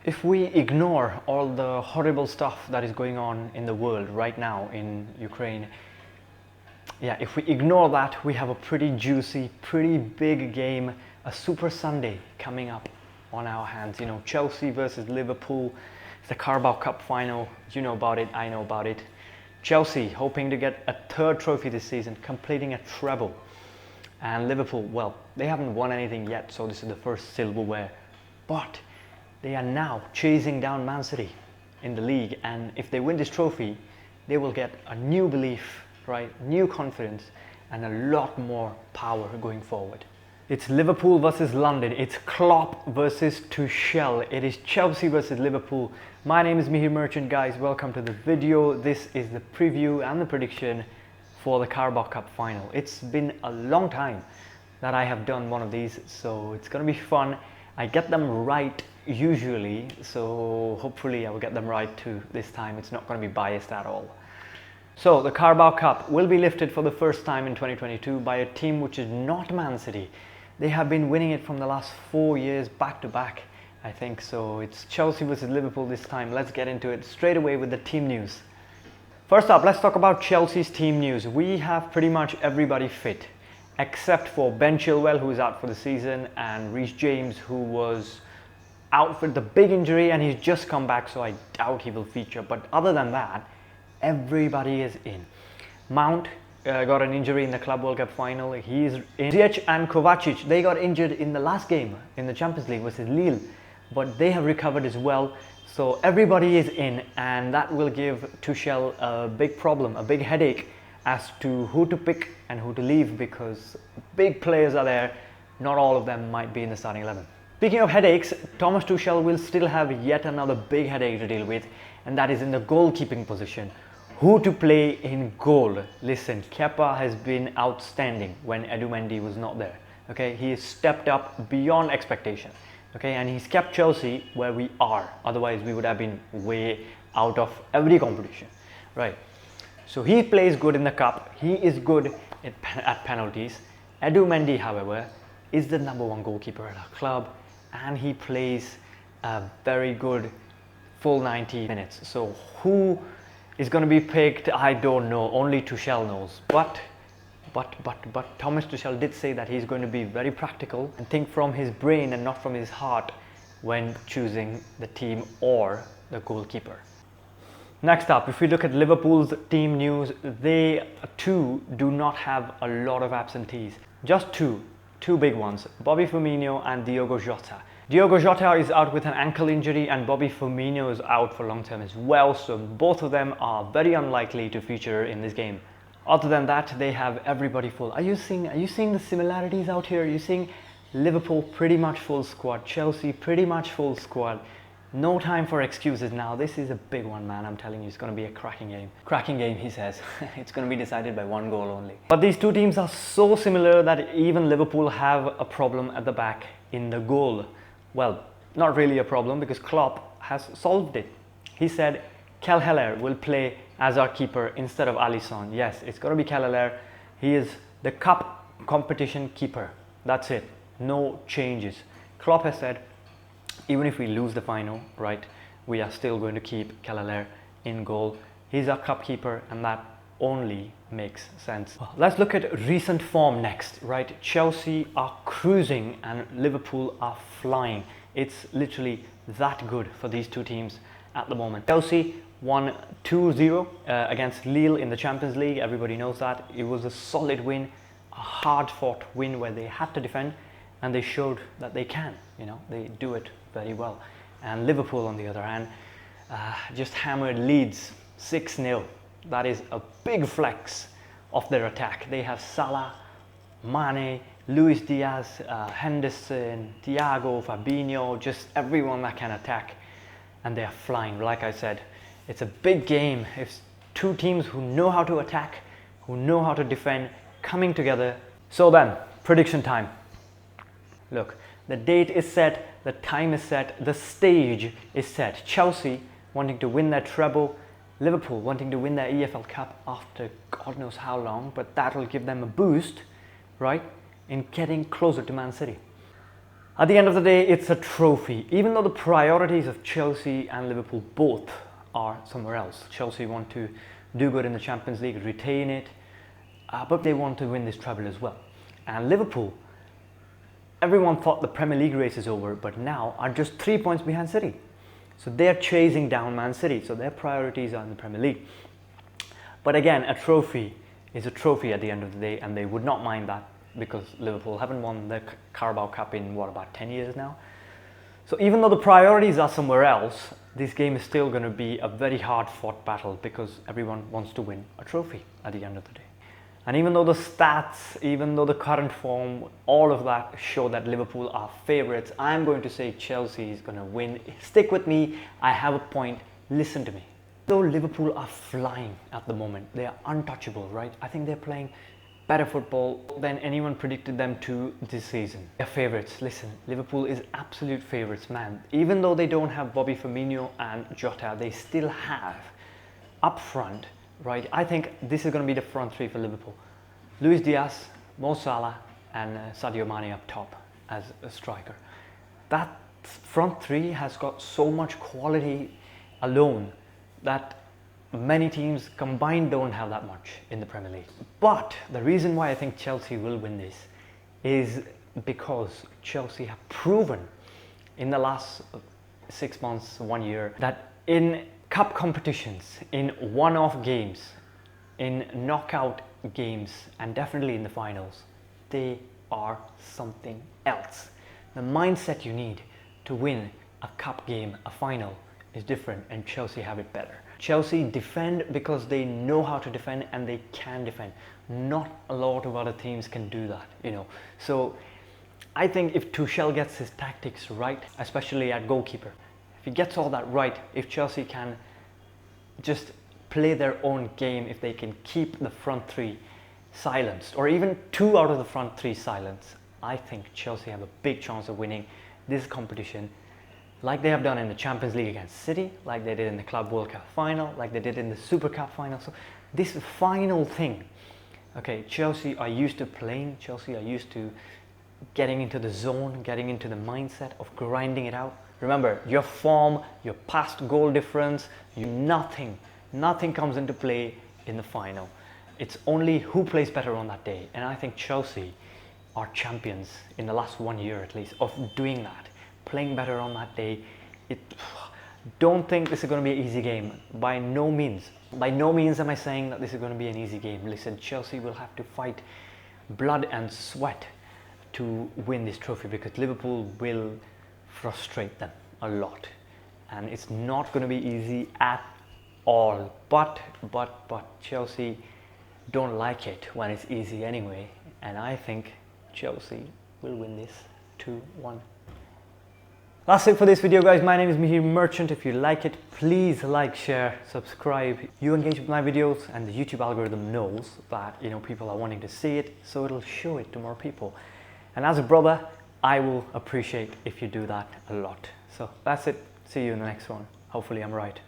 If we ignore all the horrible stuff that is going on in the world right now in Ukraine, if we ignore that, we have a pretty juicy, pretty big game, a Super Sunday coming up on our hands. You know, Chelsea versus Liverpool, it's the Carabao Cup Final. You know about it, I know about it. Chelsea hoping to get a third trophy this season, completing a treble. And Liverpool, well, they haven't won anything yet, so this is the first silverware. But they are now chasing down Man City in the league, and if they win this trophy, they will get a new belief, right? New confidence and a lot more power going forward. It's Liverpool versus London. It's Klopp versus Tuchel. It is Chelsea versus Liverpool. My name is Mihir Merchant, guys. Welcome to the video. This is the preview and the prediction for the Carabao Cup Final. It's been a long time that I have done one of these, so it's going to be fun. I get them right usually, so hopefully I will get them right too this time. It's not going to be biased at all. So the Carabao Cup will be lifted for the first time in 2022 by a team which is not Man City. They have been winning it from the last 4 years back to back, I think. So it's Chelsea versus Liverpool this time. Let's get into it straight away with the team news. First up, let's talk about Chelsea's team news. We have pretty much everybody fit, except for Ben Chilwell, who is out for the season, and Reece James, who was out for the big injury and he's just come back, so I doubt he will feature. But other than that, everybody is in. Mount got an injury in the Club World Cup Final. He is in. Ziyech and Kovacic, they got injured in the last game in the Champions League versus Lille, but they have recovered as well. So everybody is in, and that will give Tuchel a big problem, a big headache as to who to pick and who to leave, because big players are there. Not all of them might be in the starting 11. Speaking of headaches, Thomas Tuchel will still have yet another big headache to deal with, and that is in the goalkeeping position. Who to play in goal? Listen, Kepa has been outstanding when Edouard Mendy was not there. Okay, he has stepped up beyond expectation. Okay, and he's kept Chelsea where we are. Otherwise, we would have been way out of every competition, right? So he plays good in the cup. He is good at penalties. Edouard Mendy, however, is the #1 goalkeeper at our club, and he plays a very good full 90 minutes. So who is going to be picked? I don't know. Only Tuchel knows. But Thomas Tuchel did say that he's going to be very practical and think from his brain and not from his heart when choosing the team or the goalkeeper. Next up, if we look at Liverpool's team news, they too do not have a lot of absentees. Just two big ones, Bobby Firmino and Diogo Jota. Diogo Jota is out with an ankle injury, and Bobby Firmino is out for long term as well, so both of them are very unlikely to feature in this game. Other than that, they have everybody full. Are you seeing the similarities out here? Are you seeing Liverpool pretty much full squad, Chelsea pretty much full squad? No time for excuses now. This is a big one, man. I'm telling you, it's going to be a cracking game. Cracking game, he says. It's going to be decided by 1 goal only. But these two teams are so similar that even Liverpool have a problem at the back in the goal. Well, not really a problem, because Klopp has solved it. He said Kelleher will play as our keeper instead of Alisson. Yes, it's going to be Kelleher. He is the cup competition keeper. That's it. No changes. Klopp has said, even if we lose the final, right, we are still going to keep Kelleher in goal. He's our cup keeper, and that only makes sense. Well, let's look at recent form next, right? Chelsea are cruising and Liverpool are flying. It's literally that good for these two teams at the moment. Chelsea won 2-0 against Lille in the Champions League. Everybody knows that. It was a solid win, a hard-fought win where they had to defend, and they showed that they can. You know, they do it very well. And Liverpool, on the other hand, just hammered Leeds 6-0. That is a big flex of their attack. They have Salah, Mane, Luis Diaz, Henderson, Thiago, Fabinho, just everyone that can attack, and they are flying. Like I said, it's a big game. It's two teams who know how to attack, who know how to defend, coming together. So then, prediction time. Look, the date is set, the time is set, the stage is set. Chelsea wanting to win their treble, Liverpool wanting to win their EFL Cup after God knows how long, but that will give them a boost, right, in getting closer to Man City. At the end of the day, it's a trophy. Even though the priorities of Chelsea and Liverpool both are somewhere else. Chelsea want to do good in the Champions League, retain it, but they want to win this treble as well. And Liverpool, everyone thought the Premier League race is over, but now are just 3 points behind City. So they're chasing down Man City, so their priorities are in the Premier League. But again, a trophy is a trophy at the end of the day, and they would not mind that because Liverpool haven't won the Carabao Cup in, what, about 10 years now? So even though the priorities are somewhere else, this game is still going to be a very hard-fought battle because everyone wants to win a trophy at the end of the day. And even though the stats, even though the current form, all of that show that Liverpool are favourites, I'm going to say Chelsea is going to win. Stick with me, I have a point, listen to me. Though Liverpool are flying at the moment, they are untouchable, right? I think they're playing better football than anyone predicted them to this season. They're favourites. Listen, Liverpool is absolute favourites, man. Even though they don't have Bobby Firmino and Jota, they still have up front, right? I think this is going to be the front three for Liverpool. Luis Diaz, Mo Salah and Sadio Mane up top as a striker. That front three has got so much quality alone that many teams combined don't have that much in the Premier League. But the reason why I think Chelsea will win this is because Chelsea have proven in the last 6 months, 1 year, that in cup competitions, in one-off games, in knockout games, and definitely in the finals, they are something else. The mindset you need to win a cup game, a final, is different, and Chelsea have it better. Chelsea defend because they know how to defend and they can defend. Not a lot of other teams can do that, you know. So I think if Tuchel gets his tactics right, especially at goalkeeper, if he gets all that right, if Chelsea can just play their own game, if they can keep the front three silenced, or even 2 out of the front 3 silenced, I think Chelsea have a big chance of winning this competition, like they have done in the Champions League against City, like they did in the Club World Cup final, like they did in the Super Cup final. So this final thing, okay, Chelsea are used to playing, Chelsea are used to getting into the zone, getting into the mindset of grinding it out. Remember, your form, your past goal difference, nothing comes into play in the final. It's only who plays better on that day. And I think Chelsea are champions in the last 1 year at least of doing that. Playing better on that day. Don't think this is going to be an easy game. By no means am I saying that this is going to be an easy game. Listen, Chelsea will have to fight blood and sweat to win this trophy because Liverpool will frustrate them a lot, and it's not going to be easy at all. But Chelsea don't like it when it's easy anyway, and I think Chelsea will win this 2-1. That's it for this video, guys. My name is Mihir Merchant. If you like it, please like, share, subscribe. You engage with my videos and the YouTube algorithm knows that, you know, people are wanting to see it, so it'll show it to more people. And as a brother, I will appreciate if you do that a lot. So that's it. See you in the next one. Hopefully I'm right.